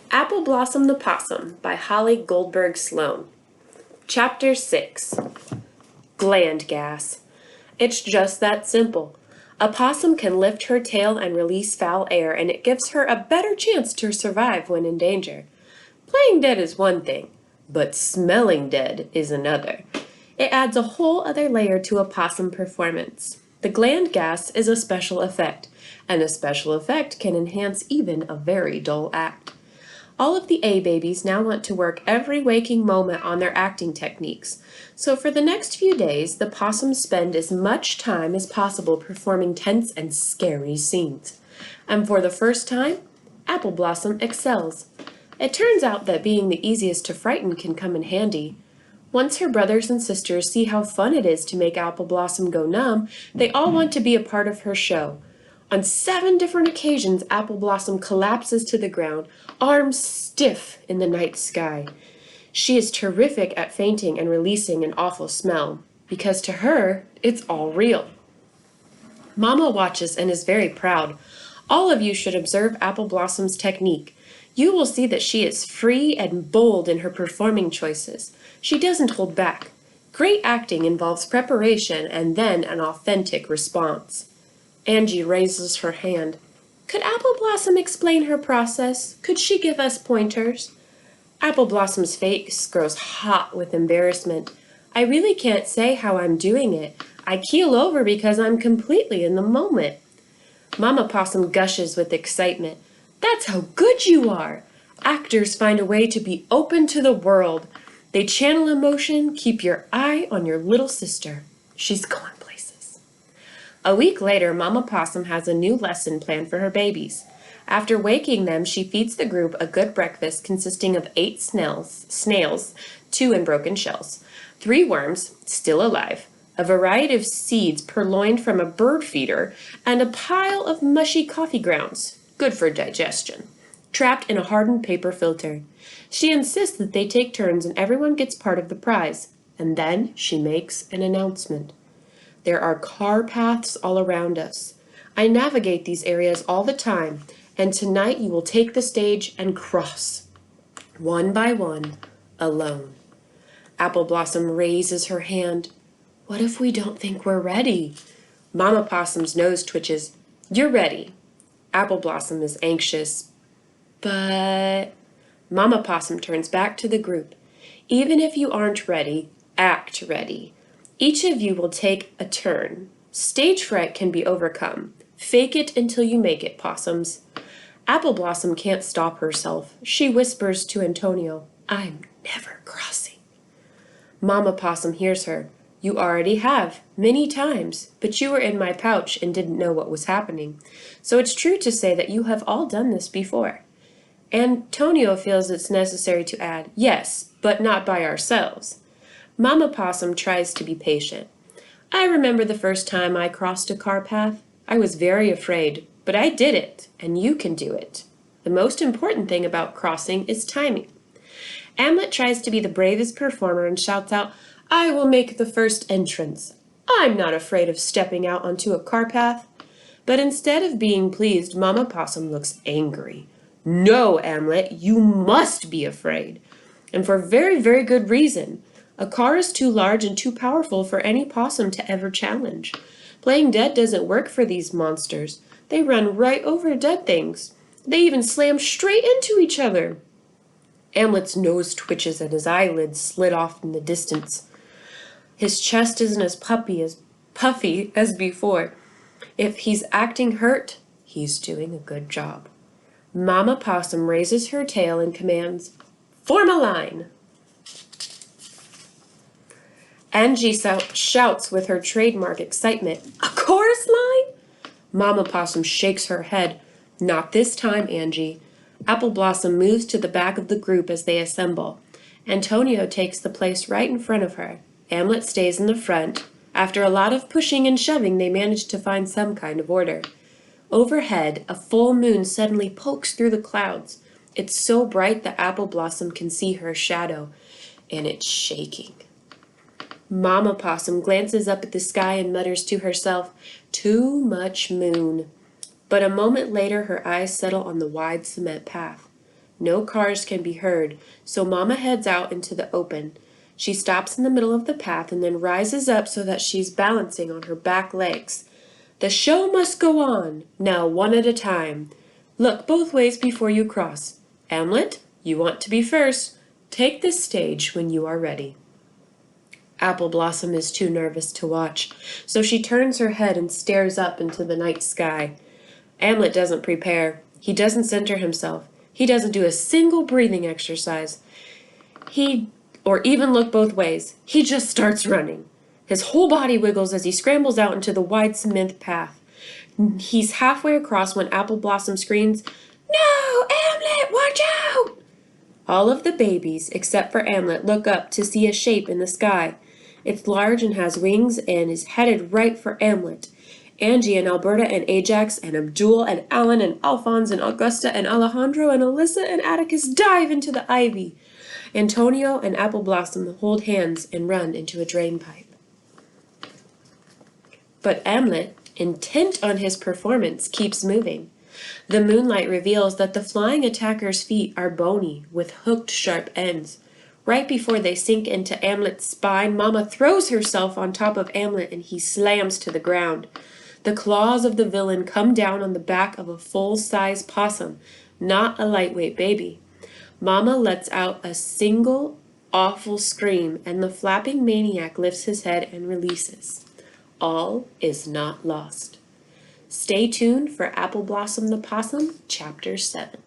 Appleblossom the Possum by Holly Goldberg Sloan. Chapter 6. Gland Gas. It's just that simple. A possum can lift her tail and release foul air, and it gives her a better chance to survive when in danger. Playing dead is one thing, but smelling dead is another. It adds a whole other layer to a possum performance. The gland gas is a special effect, and a special effect can enhance even a very dull act. All of the A-babies now want to work every waking moment on their acting techniques, so for the next few days, the possums spend as much time as possible performing tense and scary scenes. And for the first time, Appleblossom excels. It turns out that being the easiest to frighten can come in handy. Once her brothers and sisters see how fun it is to make Appleblossom go numb, they all want to be a part of her show. On 7 different occasions, Appleblossom collapses to the ground, arms stiff in the night sky. She is terrific at fainting and releasing an awful smell, because to her, it's all real. Mama watches and is very proud. All of you should observe Appleblossom's technique. You will see that she is free and bold in her performing choices. She doesn't hold back. Great acting involves preparation and then an authentic response. Angie raises her hand. Could Appleblossom explain her process? Could she give us pointers? Appleblossom's face grows hot with embarrassment. I really can't say how I'm doing it. I keel over because I'm completely in the moment. Mama Possum gushes with excitement. That's how good you are! Actors find a way to be open to the world. They channel emotion, keep your eye on your little sister. She's going places. A week later, Mama Possum has a new lesson planned for her babies. After waking them, she feeds the group a good breakfast consisting of 8 snails, 2 in broken shells, 3 worms, still alive, a variety of seeds purloined from a bird feeder, and a pile of mushy coffee grounds, good for digestion, trapped in a hardened paper filter. She insists that they take turns and everyone gets part of the prize, and then she makes an announcement. There are car paths all around us. I navigate these areas all the time, and tonight you will take the stage and cross, one by one, alone. Appleblossom raises her hand. What if we don't think we're ready? Mama Possum's nose twitches. You're ready. Appleblossom is anxious. But... Mama Possum turns back to the group. Even if you aren't ready, act ready. Each of you will take a turn. Stage fright can be overcome. Fake it until you make it, possums. Appleblossom can't stop herself. She whispers to Antonio, I'm never crossing. Mama Possum hears her. You already have, many times, but you were in my pouch and didn't know what was happening. So it's true to say that you have all done this before. Antonio feels it's necessary to add, yes, but not by ourselves. Mama Possum tries to be patient. I remember the first time I crossed a car path. I was very afraid, but I did it, and you can do it. The most important thing about crossing is timing. Amlet tries to be the bravest performer and shouts out, I will make the first entrance. I'm not afraid of stepping out onto a car path. But instead of being pleased, Mama Possum looks angry. No, Amlet, you must be afraid. And for very, very good reason. A car is too large and too powerful for any possum to ever challenge. Playing dead doesn't work for these monsters. They run right over dead things. They even slam straight into each other. Amlet's nose twitches and his eyelids slit off in the distance. His chest isn't as puffy as before. If he's acting hurt, he's doing a good job. Mama Possum raises her tail and commands, form a line. Angie shouts with her trademark excitement, a chorus line? Mama Possum shakes her head. Not this time, Angie. Appleblossom moves to the back of the group as they assemble. Antonio takes the place right in front of her. Amlet stays in the front. After a lot of pushing and shoving, they manage to find some kind of order. Overhead, a full moon suddenly pokes through the clouds. It's so bright that Appleblossom can see her shadow, and it's shaking. Mama Possum glances up at the sky and mutters to herself, too much moon. but a moment later her eyes settle on the wide cement path. No cars can be heard, so Mama heads out into the open. She stops in the middle of the path and then rises up so that she's balancing on her back legs. The show must go on, now one at a time. Look both ways before you cross. Hamlet, you want to be first. Take this stage when you are ready. Appleblossom is too nervous to watch, so she turns her head and stares up into the night sky. Hamlet doesn't prepare. He doesn't center himself. He doesn't do a single breathing exercise. Or even look both ways. He just starts running. His whole body wiggles as he scrambles out into the wide cement path. He's halfway across when Appleblossom screams, "No, Hamlet, watch out!" All of the babies, except for Hamlet, look up to see a shape in the sky. It's large and has wings and is headed right for Hamlet. Angie and Alberta and Ajax and Abdul and Alan and Alphonse and Augusta and Alejandro and Alyssa and Atticus dive into the ivy. Antonio and Appleblossom hold hands and run into a drain pipe. But Hamlet, intent on his performance, keeps moving. The moonlight reveals that the flying attacker's feet are bony, with hooked sharp ends. Right before they sink into Hamlet's spine, Mama throws herself on top of Hamlet and he slams to the ground. The claws of the villain come down on the back of a full-size possum, not a lightweight baby. Mama lets out a single, awful scream, and the flapping maniac lifts his head and releases. All is not lost. Stay tuned for Appleblossom the Possum, Chapter 7.